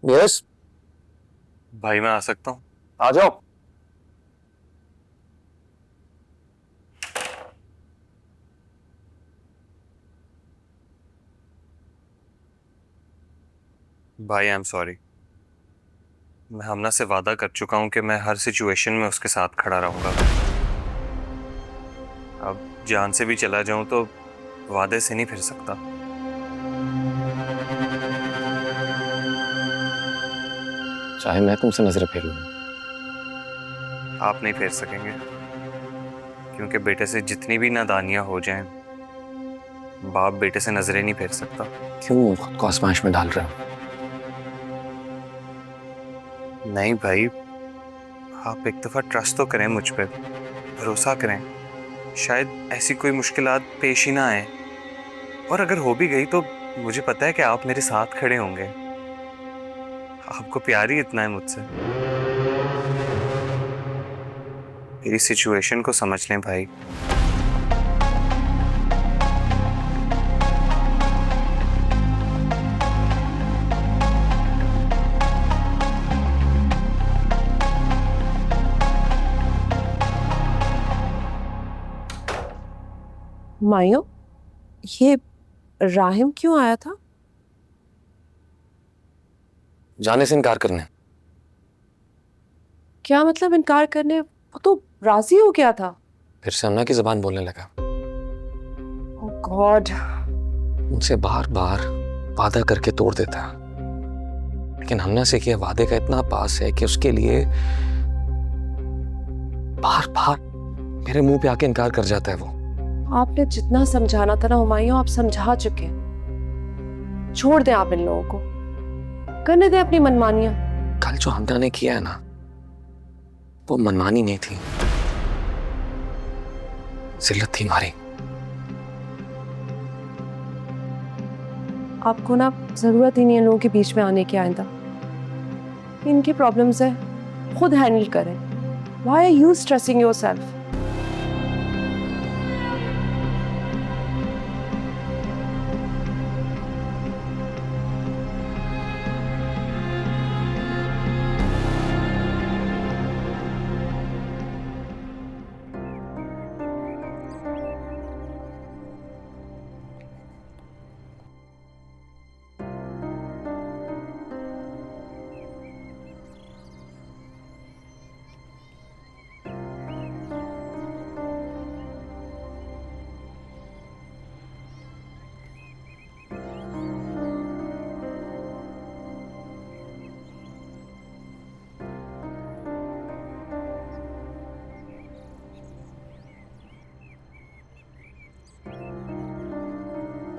Yes. भाई मैं आ सकता हूँ? आ जाओ। भाई आई एम सॉरी। मैं हमना से वादा कर चुका हूँ कि मैं हर सिचुएशन में उसके साथ खड़ा रहूंगा। अब जान से भी चला जाऊं तो वादे से नहीं फिर सकता। चाहे मैं तुमसे नजरें फेर लूं। आप नहीं फेर सकेंगे, क्योंकि बेटे से जितनी भी नादानियां हो जाएं, बाप बेटे से नजरें नहीं फेर सकता। क्यों खुद को आसमांश में डाल रहे हो? नहीं भाई, आप एक दफा ट्रस्ट तो करें मुझ पे, भरोसा करें। शायद ऐसी कोई मुश्किलात पेश ही ना आए, और अगर हो भी गई तो मुझे पता है कि आप मेरे साथ खड़े होंगे। आपको प्यार ही इतना है मुझसे। मेरी सिचुएशन को समझ लें भाई। मायो, ये राहिम क्यों आया था? जाने से इनकार करने। क्या मतलब इनकार करने? वो तो राजी हो गया था। फिर से अन्ना की जबान बोलने लगा। ओह गॉड। उनसे बार बार वादा करके तोड़ देता, लेकिन हमने से किया वादे का इतना पास है कि उसके लिए बार बार मेरे मुंह पे आके इनकार कर जाता है वो। आपने जितना समझाना था ना हुमायूं, आप समझा चुके। छोड़ दें आप इन लोगों को, करने दें अपनी मनमानियां। कल जो हमने ने किया है ना, वो मनमानी नहीं थी, जिल्लत थी हमारी। आपको ना जरूरत ही नहीं है लोगों के बीच में आने की आइंदा। इनकी प्रॉब्लम्स है, खुद हैंडल करें। Why are you stressing yourself?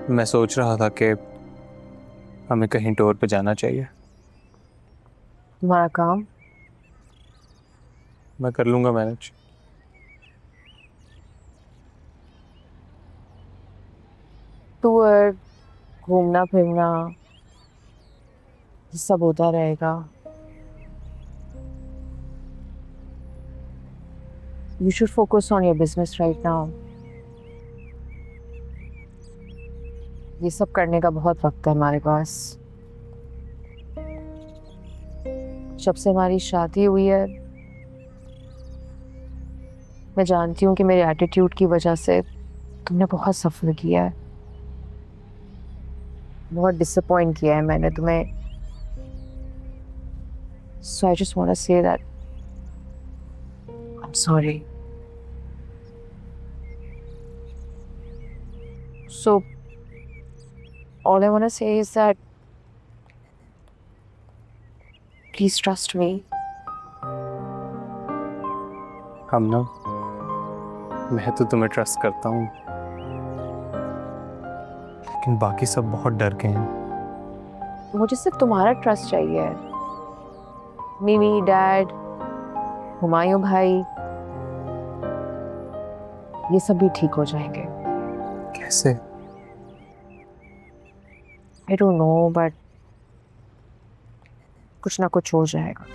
मैं सोच रहा था कि हमें कहीं टूर पे जाना चाहिए। तुम्हारा काम। मैं कर लूंगा मैनेज। टूर, घूमना फिरना, ये सब होता रहेगा। You should focus on your business right now. ये सब करने का बहुत वक्त है हमारे पास। जब से हमारी शादी हुई है, मैं जानती हूँ कि मेरे एटीट्यूड की वजह से तुमने बहुत सफर किया है, बहुत डिसअपॉइंट किया है मैंने तुम्हें। So I just want to say that I'm sorry. So all I want to say is that please trust me. हम ना, मैं तो तुम्हें ट्रस्ट करता हूँ, लेकिन बाकी सब बहुत डर गए हैं। मुझे सिर्फ तुम्हारा ट्रस्ट चाहिए। मिमी, डैड, हुमायूं भाई, ये सब भी ठीक हो जाएंगे। कैसे? I don't know, but कुछ ना कुछ हो जाएगा।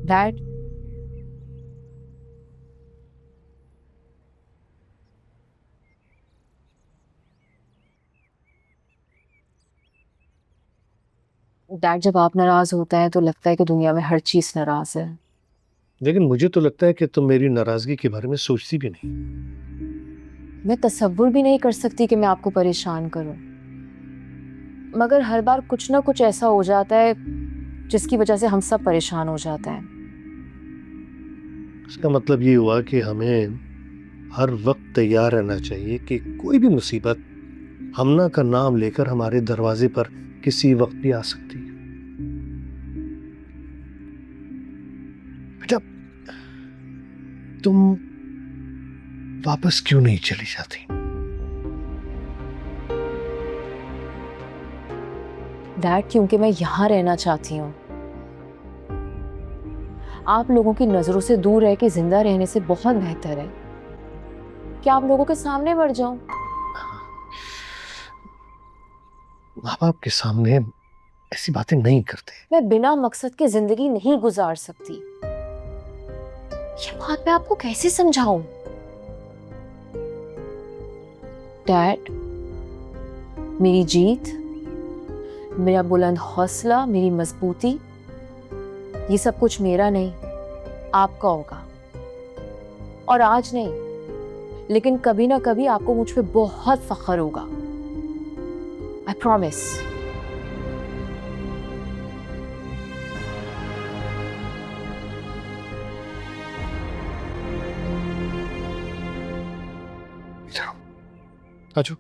डैड, डैड जब आप नाराज होता है तो लगता है कि दुनिया में हर चीज नाराज है। लेकिन मुझे तो लगता है कि तुम मेरी नाराजगी के बारे में सोचती भी नहीं। मैं तसव्वुर भी नहीं कर सकती कि मैं आपको परेशान करूं, मगर हर बार कुछ ना कुछ ऐसा हो जाता है जिसकी वजह से हम सब परेशान हो जाते हैं। इसका मतलब ये हुआ कि हमें हर वक्त तैयार रहना चाहिए कि कोई भी मुसीबत हमना का नाम लेकर हमारे दरवाजे पर किसी वक्त भी आ सकती है। बेटा, तुम वापस क्यों नहीं चली जाती? डैड, क्योंकि मैं यहाँ रहना चाहती हूँ। आप लोगों की नजरों से दूर रह के जिंदा रहने से बहुत बेहतर है कि आप लोगों के सामने बढ़ जाऊं। माँ बाप के सामने ऐसी बातें नहीं करते। मैं बिना मकसद के जिंदगी नहीं गुजार सकती। ये बात मैं आपको कैसे समझाऊं? डैड, मेरी जीत, मेरा बुलंद हौसला, मेरी मजबूती, ये सब कुछ मेरा नहीं, आपका होगा। और आज नहीं, लेकिन कभी ना कभी आपको मुझ पे बहुत फख्र होगा। I promise. आजो।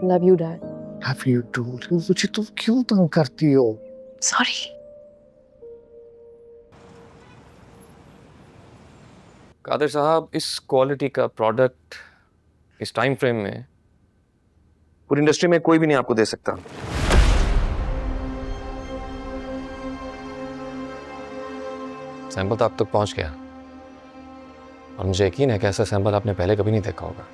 Love you dad. Have you told him? मुझे तुम क्यों तंग करती हो? सॉरी। कादर साहब, इस क्वालिटी का प्रोडक्ट इस टाइम फ्रेम में पूरी इंडस्ट्री में कोई भी नहीं आपको दे सकता। सैंपल तो आप तक पहुंच गया और मुझे यकीन है कि ऐसा सैंपल आपने पहले कभी नहीं देखा होगा।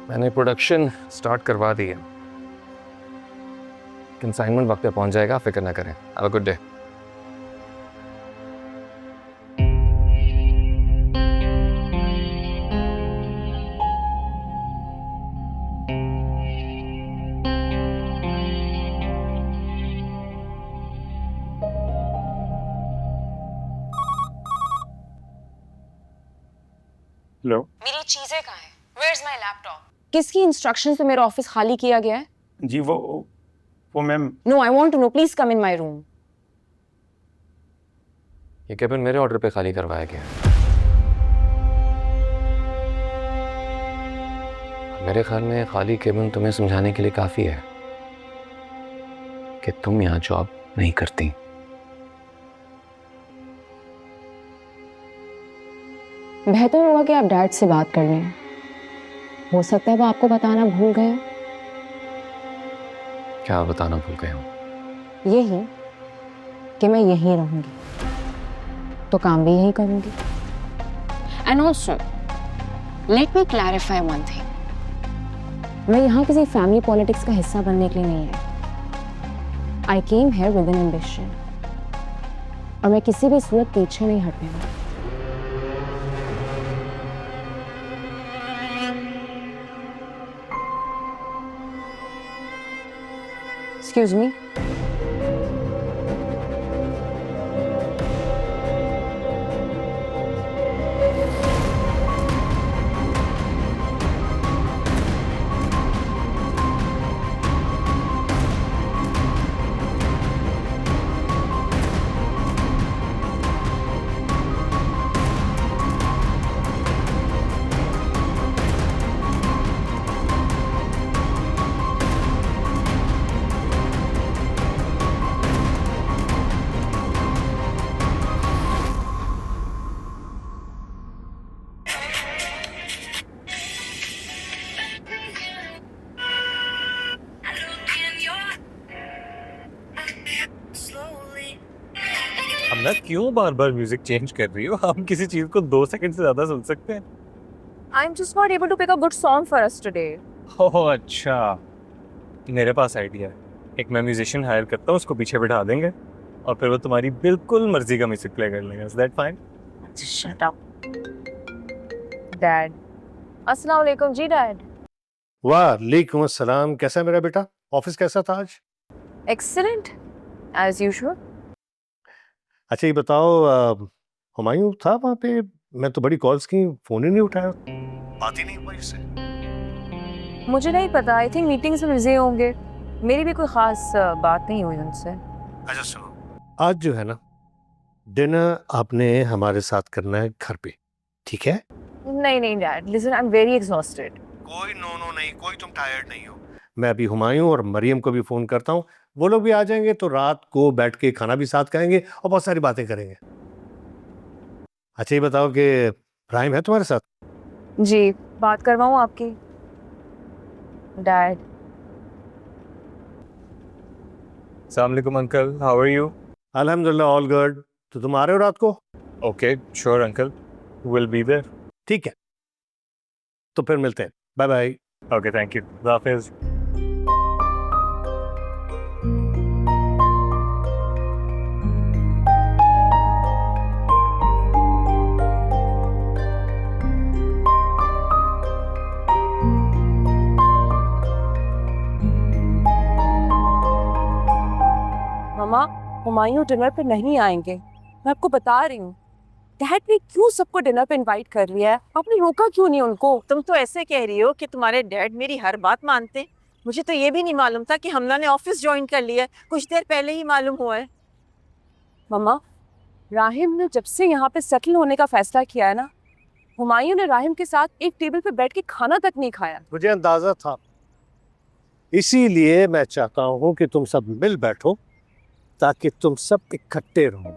मैंने प्रोडक्शन स्टार्ट करवा दी है, कंसाइनमेंट वक्त पे पहुंच जाएगा, फिक्र ना करें। Have a good day. Hello. मेरी चीजें कहाँ हैं? Where's my laptop? किसकी इंस्ट्रक्शन से मेरा ऑफिस खाली किया गया है? जी वो ma'am. No, I want to know. Please come in my room. ये केबिन मेरे ऑर्डर पे खाली करवाया गया है। मेरे ख्याल में खाली केबिन तुम्हें समझाने के लिए काफी है कि तुम यहाँ जॉब नहीं करती। बेहतर होगा कि आप डैड से बात कर लें। हो सकता है वो आपको बताना भूल गए हो। क्या बताना भूल गए हो? यही कि मैं यहीं रहूंगी तो काम भी यहीं करूंगी। And also let me clarify one thing, मैं यहाँ किसी फैमिली पॉलिटिक्स का हिस्सा बनने के लिए नहीं है। I came here with an ambition और मैं किसी भी सूरत पीछे नहीं हटने वाली। Excuse me. हम ना क्यों बार बार म्यूजिक चेंज कर रही हो? हम किसी चीज को 2 सेकंड से ज्यादा सुन सकते हैं? I'm just not able to pick a good song for us today. ओह अच्छा, मेरे पास आइडिया है। एक मैं म्यूजिशियन हायर करता हूँ, उसको पीछे बिठा देंगे और फिर वो तुम्हारी बिल्कुल मर्जी का म्यूजिक प्ले कर लेगा। Is that fine? Just shut up. Dad. अस्सलाम वालेकुम जी डैड। वालेकुम अस्सलाम। कैसा है मेरा बेटा? ऑफिस कैसा था आज? Excellent. As usual. अच्छा ये बताओ, हुमायूं था वहाँ पे? मैं तो बड़ी कॉल्स की, फोन ही नहीं उठाया, बात ही नहीं हुई इससे। मुझे नहीं पता, आई थिंक मीटिंग्स में बिजी होंगे। मेरी भी कोई खास बात नहीं हुई उनसे। अच्छा सुनो, आज जो है ना, डिनर आपने हमारे साथ करना है घर पे, ठीक है? नहीं नहीं dad, listen I am very exhausted. कोई नो नो नहीं, कोई तुम टायर्ड नहीं हो। मैं अभी हुमायूं और मरियम को भी फोन करता हूँ, वो लोग भी आ जाएंगे तो रात को बैठ के खाना भी साथ खाएंगे और बहुत सारी बातें करेंगे। अच्छा ये बताओ कि इब्राहिम है तुम्हारे साथ? जी, बात करवाऊँ आपकी? डैड। अस्सलाम वालेकुम अंकल, हाउ आर यू? अल्हम्दुलिल्लाह ऑल गुड। तो तुम आ रहे हो रात को? Okay sure uncle, will be there. ठीक है, तो फिर मिलते हैं। Bye bye. Okay thank you, खुदा हाफिज़। मामा, हुमायूं डिनर पे नहीं आएंगे, मैं आपको बता रही हूँ। डैड ने क्यों सबको डिनर पे इनवाइट कर लिया है? आपने रोका क्यों नहीं उनको? तुम तो ऐसे कह रही हो कि तुम्हारे डैड मेरी हर बात मानते हैं। मुझे तो ये भी नहीं मालूम था कि हमला ने ऑफिस ज्वाइन कर लिया है। कुछ देर पहले ही मालूम हुआ है। मम्मा, राहिम ने जब से यहाँ पे सेटल होने का फैसला किया है ना, हुमायूं ने राहिम के साथ एक टेबल पे बैठ के खाना तक नहीं खाया। मुझे अंदाजा था, इसीलिए मैं चाहता हूँ कि तुम सब मिल बैठो ताकि तुम सब इकट्ठे रहो।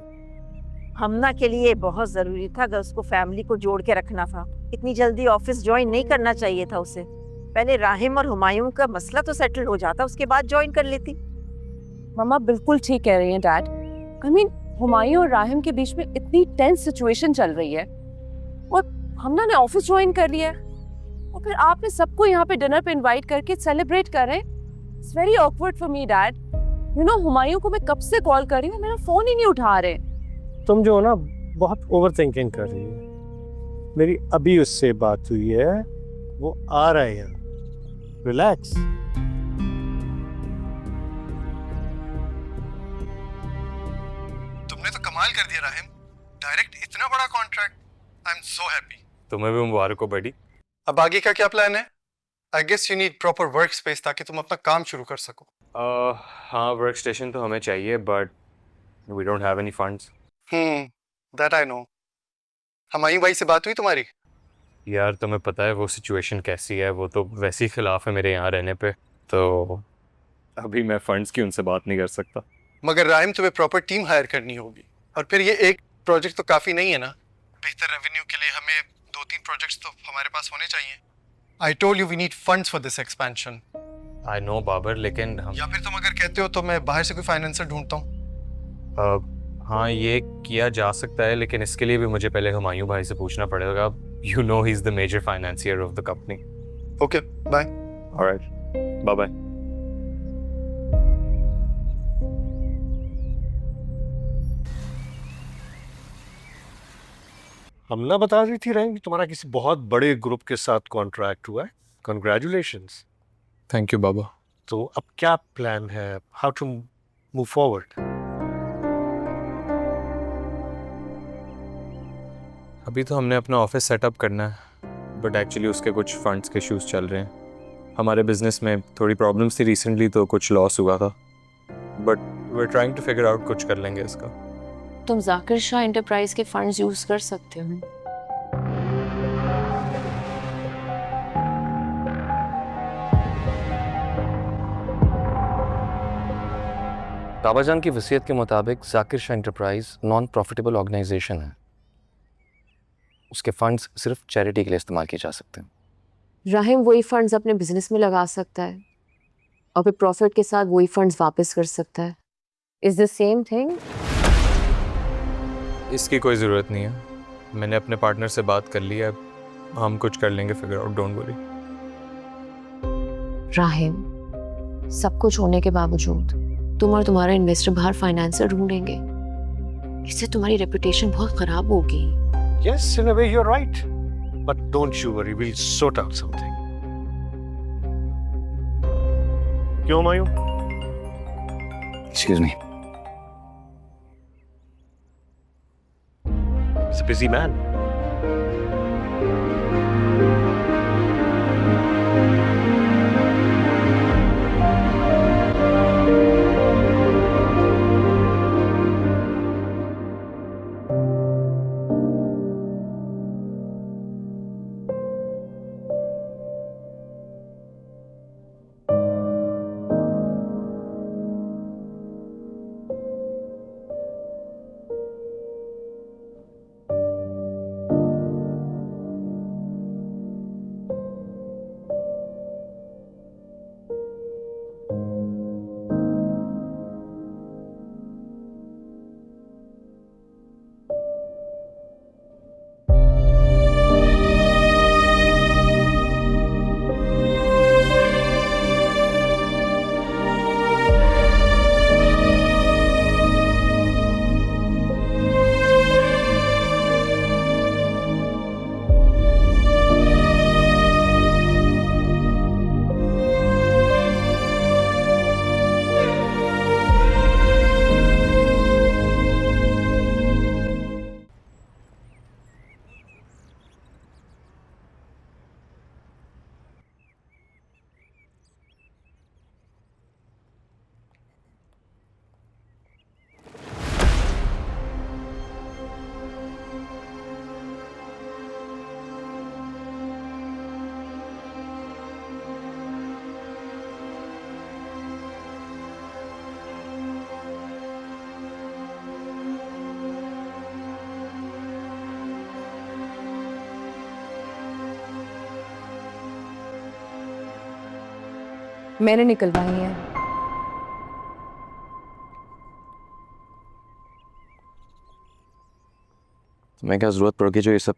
हमना के लिए बहुत जरूरी था, अगर उसको फैमिली को जोड़ के रखना था। इतनी जल्दी ऑफिस ज्वाइन नहीं करना चाहिए था उसे। पहले राहिम और हुमायूं का मसला तो सेटल हो जाता, उसके बाद ज्वाइन कर लेती। मम्मा बिल्कुल ठीक कह रही हैं डैड। आई मीन, हुमायूं और राहिम के बीच में इतनी टेंस सिचुएशन चल रही है और हमना ने ऑफिस ज्वाइन कर लिया है और फिर आपने सबको यहाँ पे डिनर पे इनवाइट करके सेलिब्रेट कर रहे हैं। It's very awkward for me dad. You know, Humayun को मैं कब से कॉल कर रही हूँ, मेरा फोन ही नहीं उठा रहे। तुम जो हो ना, बहुत ओवर थिंकिंग कर रही है। मेरी अभी उससे बात हुई है, वो आ रहा है यहाँ। रिलैक्स। तुमने तो कमाल कर दिया राहिम, डायरेक्ट इतना बड़ा contract. I am so happy. तुम्हें भी मुबारक हो बड़ी। अब आगे का क्या प्लान है? I guess you need proper work space ताकि तुम अपना काम शुरू कर सको। हाँ वर्क स्टेशन तो हमें चाहिए, but we don't have any funds. That I know. Humayun भाई से बात हुई तुम्हारी? यार तुम्हें पता है वो सिचुएशन कैसी है, वो तो वैसे ही खिलाफ है मेरे यहाँ रहने पे, तो अभी मैं फंड्स की उनसे बात नहीं कर सकता। मगर राहिम, तुम्हें प्रॉपर टीम हायर करनी होगी, और फिर ये एक प्रोजेक्ट तो काफी नहीं है ना। बेहतर रेवेन्यू के लिए हमें 2-3 प्रोजेक्ट्स तो हमारे पास होने चाहिए। I told you we need funds for this expansion. I know Babar, लेकिन हम या फिर तुम अगर कहते हो तो मैं बाहर से कोई फाइनेंसर ढूंढता हूँ। हाँ ये किया जा सकता है, लेकिन इसके लिए भी मुझे पहले हुमायूं भाई से पूछना पड़ेगा। You know he is the major financier of the company. Okay bye. Alright, bye bye. Hamna बता रही थी रहीम कि तुम्हारा किसी बहुत बड़े ग्रुप के साथ कॉन्ट्रैक्ट हुआ है। कंग्रेचुलेशंस। थैंक यू बाबा। तो अब क्या प्लान है, हाउ टू मूव फॉरवर्ड? अभी तो हमने अपना ऑफिस सेटअप करना है, बट एक्चुअली उसके कुछ फंड्स के इश्यूज चल रहे हैं। हमारे बिजनेस में थोड़ी प्रॉब्लम्स थी रिसेंटली, तो कुछ लॉस हुआ था, but we are trying to figure out, कुछ कर लेंगे इसका। तुम जाकिर शाह एंटरप्राइज के फंड्स यूज कर सकते हो। बाबाजान की वसीयत के मुताबिक Zakir Shah enterprise non profitable organisation है। उसके फंड्स सिर्फ चैरिटी के लिए इस्तेमाल किए जा सकते हैं। राहिम वही फंड्स अपने बिजनेस में लगा सकता है और फिर प्रॉफिट के साथ वही फंड्स वापस कर सकता है। Is the same thing. इसकी कोई ज़रूरत नहीं है, मैंने अपने पार्टनर से बात कर ली है, हम कुछ कर लेंगे figure out, don't worry. Rahim, सब कुछ होने के बावजूद तुम और तुम्हारा इन्वेस्टर बाहर फाइनेंसर ढूंढेंगे, इससे तुम्हारी रेपुटेशन बहुत खराब होगी। Yes, in a way you're right. But don't you worry, we'll sort out something. क्यों Humayun? Excuse me. He's a busy man. मैंने निकलवाई है। तुम्हें क्या जरूरत पड़ गई जो ये सब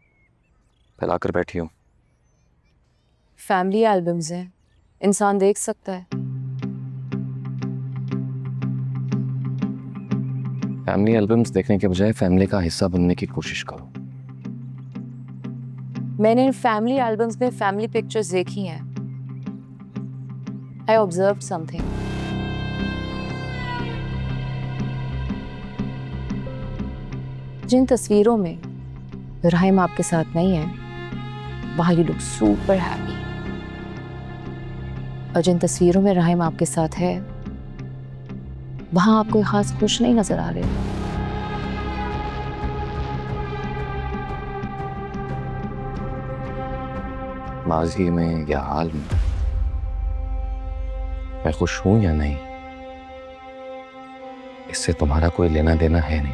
फैलाकर बैठी हो? फैमिली एल्बम्स हैं, इंसान देख सकता है। फैमिली एल्बम्स देखने के बजाय फैमिली का हिस्सा बनने की कोशिश करो। मैंने इन फैमिली एल्बम्स में फैमिली पिक्चर्स देखी हैं। I observed something. जिन तस्वीरों में राहिम आपके साथ नहीं है, वहां यू लुक सुपर हैप्पी, और जिन तस्वीरों में राहिम आपके साथ है, वहां आप कोई खास खुश नहीं नजर आ रहे। माजी में या हाल में मैं खुश हूं या नहीं, इससे तुम्हारा कोई लेना देना है नहीं।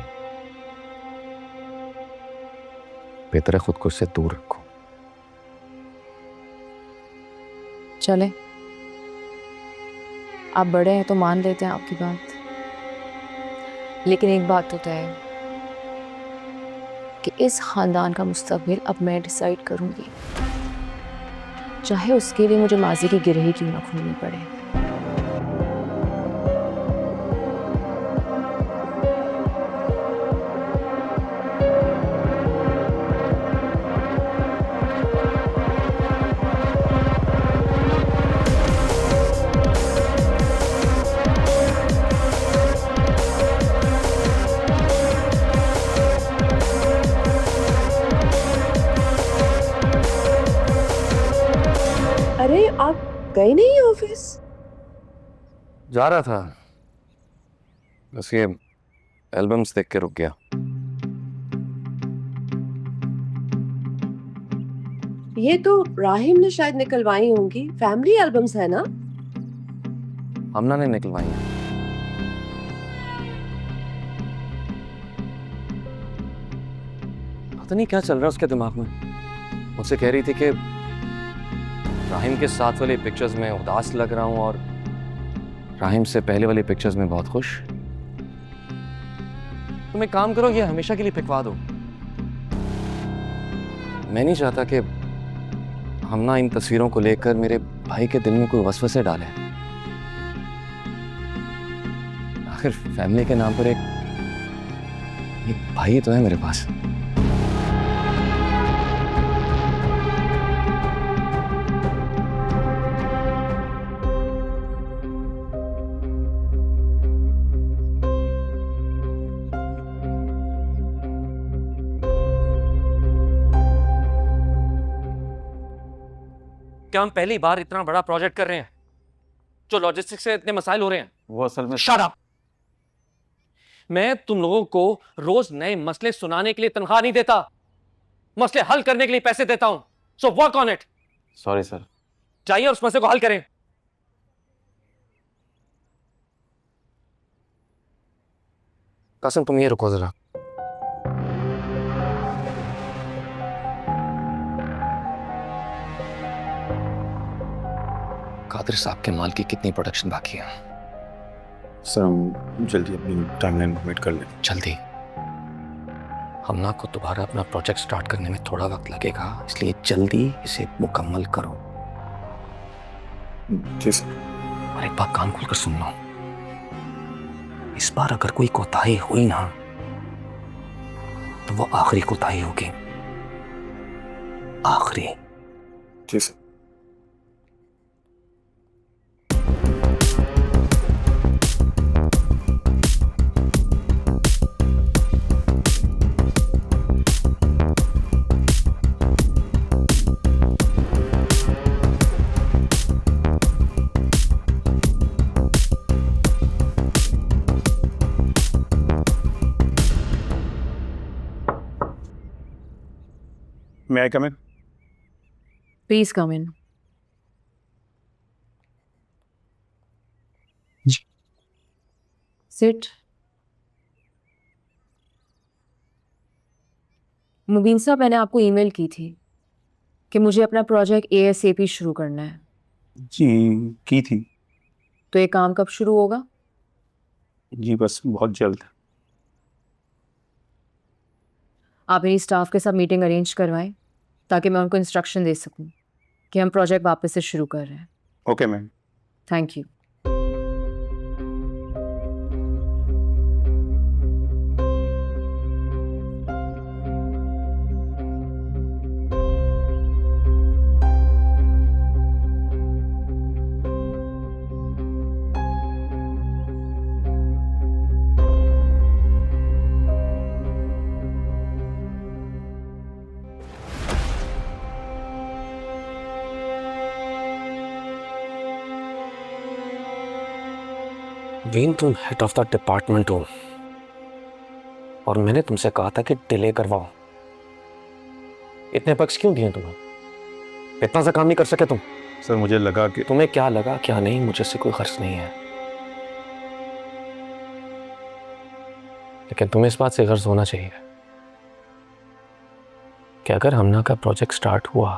बेहतर है खुद को इससे दूर रखो। चले, आप बड़े हैं तो मान लेते हैं आपकी बात, लेकिन एक बात तो तय है कि इस खानदान का मुस्तकबिल अब मैं डिसाइड करूंगी, चाहे उसके लिए मुझे माजी की गिरही क्यों ना खोलनी पड़े। अरे आप गए नहीं ऑफिस? जा रहा था, बस ये एल्बम्स देख के रुक गया। ये तो राहिम ने शायद निकलवाई होंगी, फैमिली एल्बम्स है ना? हमना ने निकलवाई हैं। पता नहीं क्या चल रहा है उसके दिमाग में। मुझसे कह रही थी कि राहिम के साथ वाली पिक्चर्स में उदास लग रहा हूं और राहिम से पहले वाली पिक्चर्स में बहुत खुश। तुम एक काम करो, ये हमेशा के लिए फेंकवा दो। मैं नहीं चाहता कि हम ना इन तस्वीरों को लेकर मेरे भाई के दिल में कोई वसवसे डाले। आखिर फैमिली के नाम पर एक भाई तो है मेरे पास। क्या हम पहली बार इतना बड़ा प्रोजेक्ट कर रहे हैं जो लॉजिस्टिक्स से इतने मसाइल हो रहे हैं? वो असल में शट अप! मैं तुम लोगों को रोज नए मसले सुनाने के लिए तनख्वाह नहीं देता, मसले हल करने के लिए पैसे देता हूं। So work on it. Sorry sir. जाइए और उस मसले को हल करें। कासिम, तुम ये रुको जरा। कादिर साहब के माल की कितनी प्रोडक्शन बाकी है? सर हम जल्दी अपनी टाइमलाइन मीट कर लें। जल्दी। हमना को दोबारा अपना प्रोजेक्ट स्टार्ट करने में थोड़ा वक्त लगेगा, इसलिए जल्दी इसे मुकम्मल करो। जी सर। और एक बात कान खोलकर सुन लो, इस बार अगर कोई कोताही हुई ना तो वो आखिरी कोताही होगी, आखिरी। जी sir. May I come in? Please come in. Sit. Mubeen साहब, मैंने आपको ईमेल की थी कि मुझे अपना प्रोजेक्ट ASAP शुरू करना है। जी की थी। तो ये काम कब शुरू होगा? जी बस बहुत जल्द। आप मेरी स्टाफ के साथ मीटिंग अरेंज करवाएं ताकि मैं उनको इंस्ट्रक्शन दे सकूं कि हम प्रोजेक्ट वापस से शुरू कर रहे हैं। Okay ma'am. Thank you. वीन, तुम हेड ऑफ द डिपार्टमेंट हो और मैंने तुमसे कहा था कि डिले करवाओ। इतने पक्ष क्यों दिए तुम्हें? इतना सा काम नहीं कर सके तुम? सर मुझे लगा कि तुम्हें क्या लगा क्या नहीं, मुझे से कोई खर्च नहीं है, लेकिन तुम्हें इस बात से गर्ज होना चाहिए कि अगर हमना का प्रोजेक्ट स्टार्ट हुआ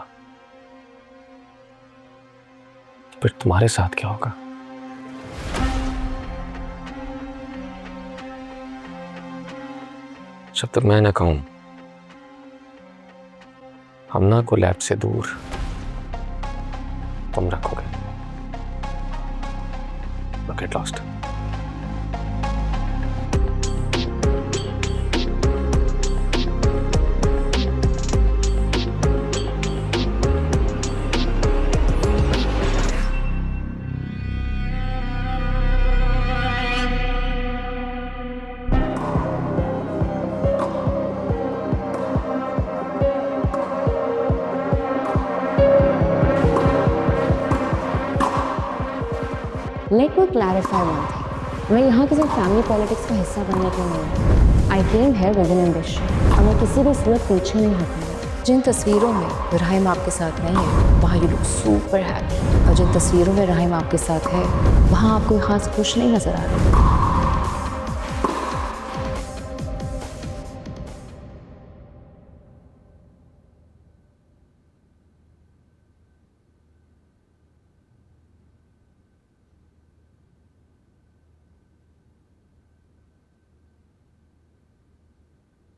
तो फिर तुम्हारे साथ क्या होगा? जब तक मैं न कहूं हमना को लैब से दूर तुम रखोगे। Get lost. Let me clarify one thing, मैं यहाँ किसी फैमिली पॉलिटिक्स का हिस्सा बनने के लिए नहीं। I came here with an ambition और मैं किसी भी सूरत पीछे नहीं हटूंगी। जिन तस्वीरों में राहिम आपके साथ नहीं है वहाँ यू लुक सुपर हैप्पी, और जिन तस्वीरों में राहिम आपके साथ है वहाँ आप कोई खास खुश नहीं नजर आ रहे।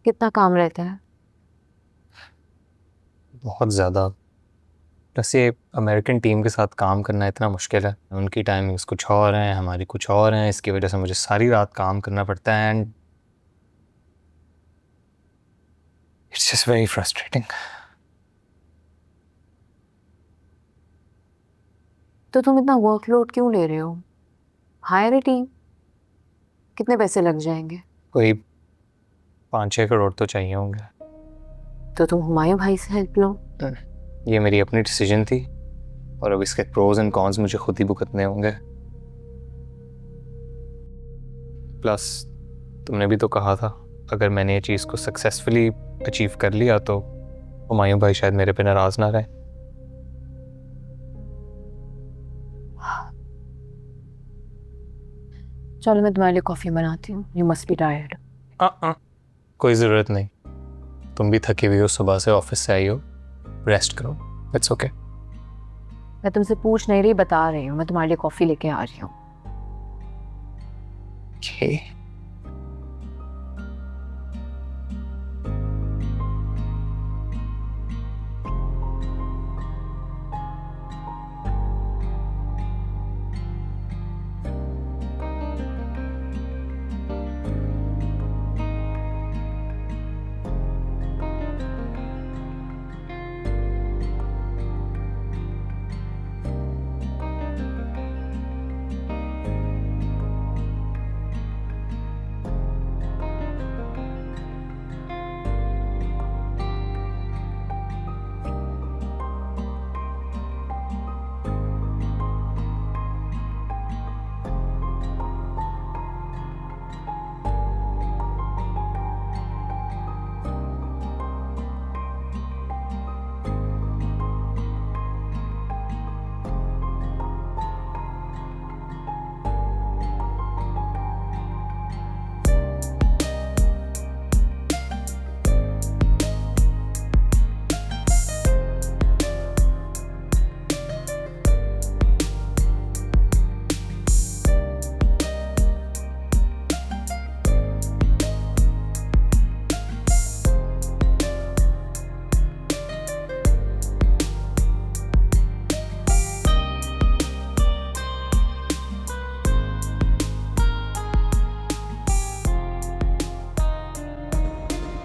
कितना काम रहता है? बहुत ज़्यादा। प्लस ये अमेरिकन टीम के साथ काम करना इतना मुश्किल है। उनकी टाइमिंग्स कुछ और हैं, हमारी कुछ और हैं। इसकी वजह से मुझे सारी रात काम करना पड़ता है and it's just very frustrating. तो तुम इतना वर्कलोड क्यों ले रहे हो? हायर ए टीम। कितने पैसे लग जाएंगे? कोई 5-6 करोड़ तो चाहिए होंगे। तो तुम हुमायूं भाई से हेल्प लो। ये मेरी अपनी डिसीजन थी और अब इसके प्रोज एंड कॉन्स मुझे खुद ही भुगतने होंगे। प्लस तुमने भी तो कहा था अगर मैंने ये चीज़ को सक्सेसफुली अचीव कर लिया तो हुमायूं भाई शायद मेरे पे नाराज ना रहे। चलो मैं तुम्हारे लिए कॉफी बनाती हूँ। You must be tired. कोई ज़रूरत नहीं, तुम भी थकी हुई हो, सुबह से ऑफिस से आई हो, रेस्ट करो। It's okay. मैं तुमसे पूछ नहीं रही, बता रही हूँ। मैं तुम्हारे लिए कॉफी लेके आ रही हूँ। Okay.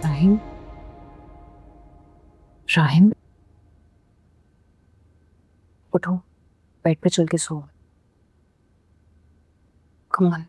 राहिम, राहिम, उठो, बेड पे चल के सो। Come on.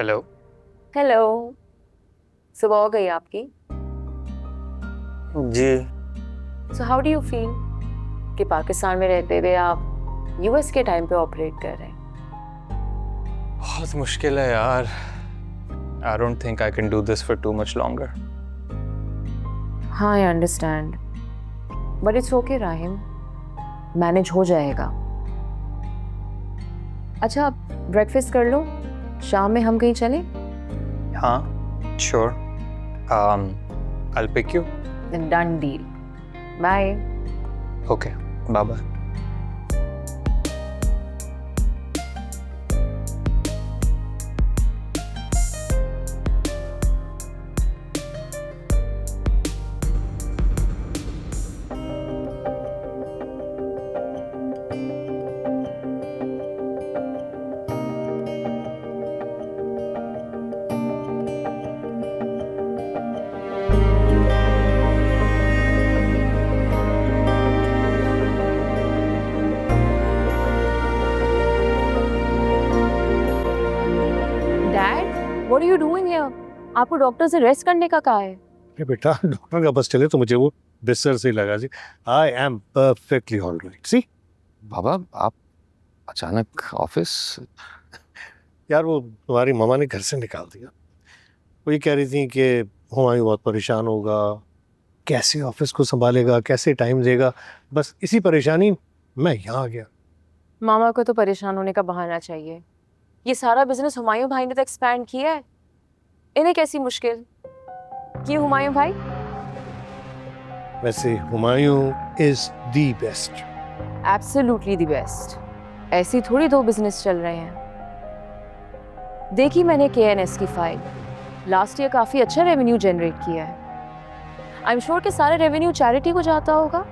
हेलो। हेलो, सुबह हो गई आपकी? जी। So how do you feel कि पाकिस्तान में रहते हुए आप यूएस के टाइम पे ऑपरेट कर रहे हैं? बहुत मुश्किल है यार। I don't think I can do this for too much longer. हाँ, I understand, but it's okay Rahim, manage हो जाएगा। अच्छा, ब्रेकफास्ट कर लो, शाम में हम कहीं चलें? हाँ, sure. I'll pick you. Done deal, bye. Okay, bye bye. Dad, what are you doing here? आपको डॉक्टर से रेस्ट करने का कहा है। अरे बेटा, डॉक्टर का बस चले तो मुझे वो बिस्तर से ही लगा जी। I am perfectly alright. See बाबा, आप अचानक ऑफिस? यार, वो तुम्हारी मामा ने घर से निकाल दिया। वो ये कह रही थी कि हुमायूं बहुत परेशान होगा, कैसे ऑफिस को संभालेगा, कैसे टाइम देगा। बस इसी परेशानी मैं यहाँ आ गया। मामा को तो परेशान होने का बहाना चाहिए। ये सारा बिजनेस हुमायूं भाई ने तो एक्सपैंड किया है, इन्हें कैसी मुश्किल? क्यों हुमायूं भाई? वैसे Humayun is the best. Absolutely the best. ऐसी थोड़ी दो बिजनेस चल रहे हैं। देखी मैंने KNS की फाइल, लास्ट ईयर काफी अच्छा रेवेन्यू जनरेट किया है। आई एम श्योर कि सारे रेवेन्यू चैरिटी को जाता होगा।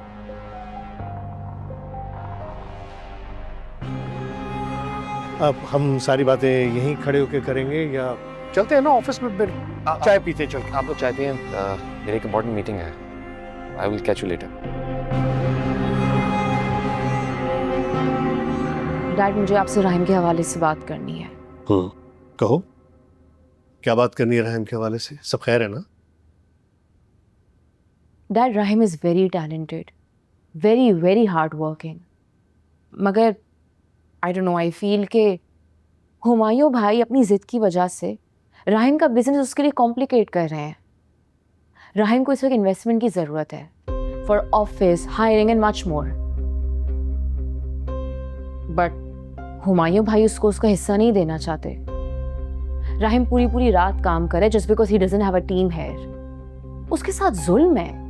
अब हम सारी बातें यहीं खड़े होकर करेंगे या चलते हैं ना ऑफिस में, फिर चाय पीते चल के? आप लोग चाहते हैं? मेरी एक इम्पोर्टेंट मीटिंग है। I will catch you later. Dad, मुझे आपसे राहिम के हवाले से बात करनी है। कहो, क्या बात करनी है रहम के हवाले से? सब खैर है ना? Dad, Rahim is very talented, very very hard working, मगर I don't know, I feel के हुमायूं भाई अपनी जिद की वजह से राहिम का बिजनेस उसके लिए कॉम्प्लिकेट कर रहे हैं। राहिम को इस वक्त इन्वेस्टमेंट की ज़रूरत है for office, hiring and much more, but Humayun भाई उसको उसका हिस्सा नहीं देना चाहते। राहिम पूरी पूरी रात काम करे just because he doesn't have a team here. उसके साथ जुल्म है।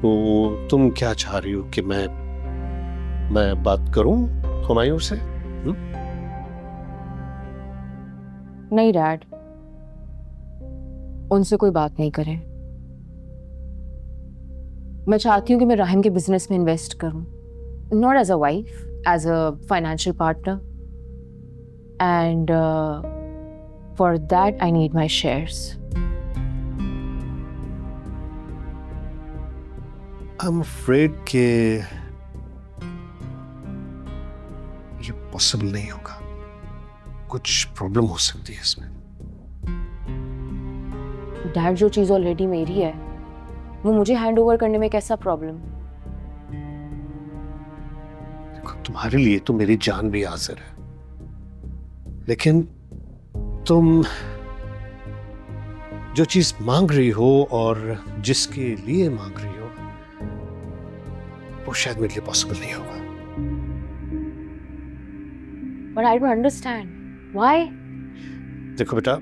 तो तुम क्या चाह रही हो कि मैं बात करूं हुमायूं से? नहीं डैड, उनसे कोई बात नहीं करें। मैं चाहती हूँ कि मैं राहिम के बिजनेस में इन्वेस्ट करूं, not as a wife, as a financial partner, and for that I need my shares. I'm afraid कि ये पॉसिबल नहीं होगा। कुछ प्रॉब्लम हो सकती है इसमें। डैड, जो चीज ऑलरेडी मेरी है वो मुझे हैंड ओवर करने में कैसा प्रॉब्लम? देखो, तुम्हारे लिए तो मेरी जान भी हाजिर है, लेकिन तुम जो चीज मांग रही हो और जिसके लिए मांग रही हो वो शायद मेरे लिए पॉसिबल नहीं होगा। But I don't understand why. देखो बेटा,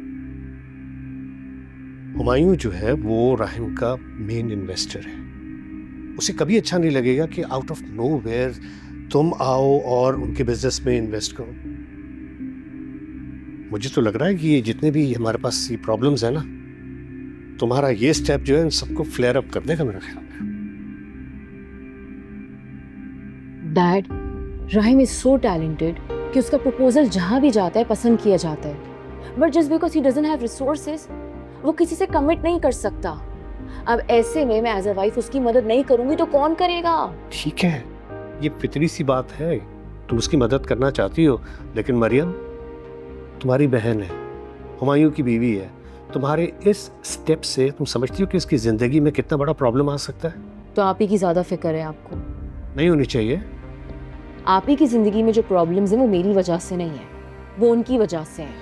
हुमायूं जो है वो राहिम का मेन इन्वेस्टर है। उसे कभी अच्छा नहीं लगेगा कि आउट ऑफ नोवेयर तुम आओ और उनके बिजनेस में इन्वेस्ट करो। मुझे तो लग रहा है कि ये जितने भी हमारे पास ये प्रॉब्लम्स है ना, तुम्हारा ये स्टेप जो है इन सबको फ्लेयर अप कर देगा मेरा ख्याल है। Dad, Rahim is so talented कि उसका प्रपोजल जहां भी जाता है पसंद किया जाता है, but just because he doesn't have resources वो किसी से कमिट नहीं कर सकता। अब ऐसे में मैं एज अ वाइफ उसकी मदद नहीं करूंगी तो कौन करेगा? ठीक है, ये फितरी सी बात है, तुम उसकी मदद करना चाहती हो, लेकिन मरियम तुम्हारी बहन है, हुमायूं की बीवी है। तुम्हारे इस स्टेप से तुम समझती हो कि इसकी ज़िंदगी में कितना बड़ा प्रॉब्लम आ सकता है? तो आप ही की ज़्यादा फिक्र है आपको। नहीं होनी चाहिए। आप ही की ज़िंदगी में जो प्रॉब्लम्स हैं वो मेरी वजह से नहीं है, वो उनकी वजह से है।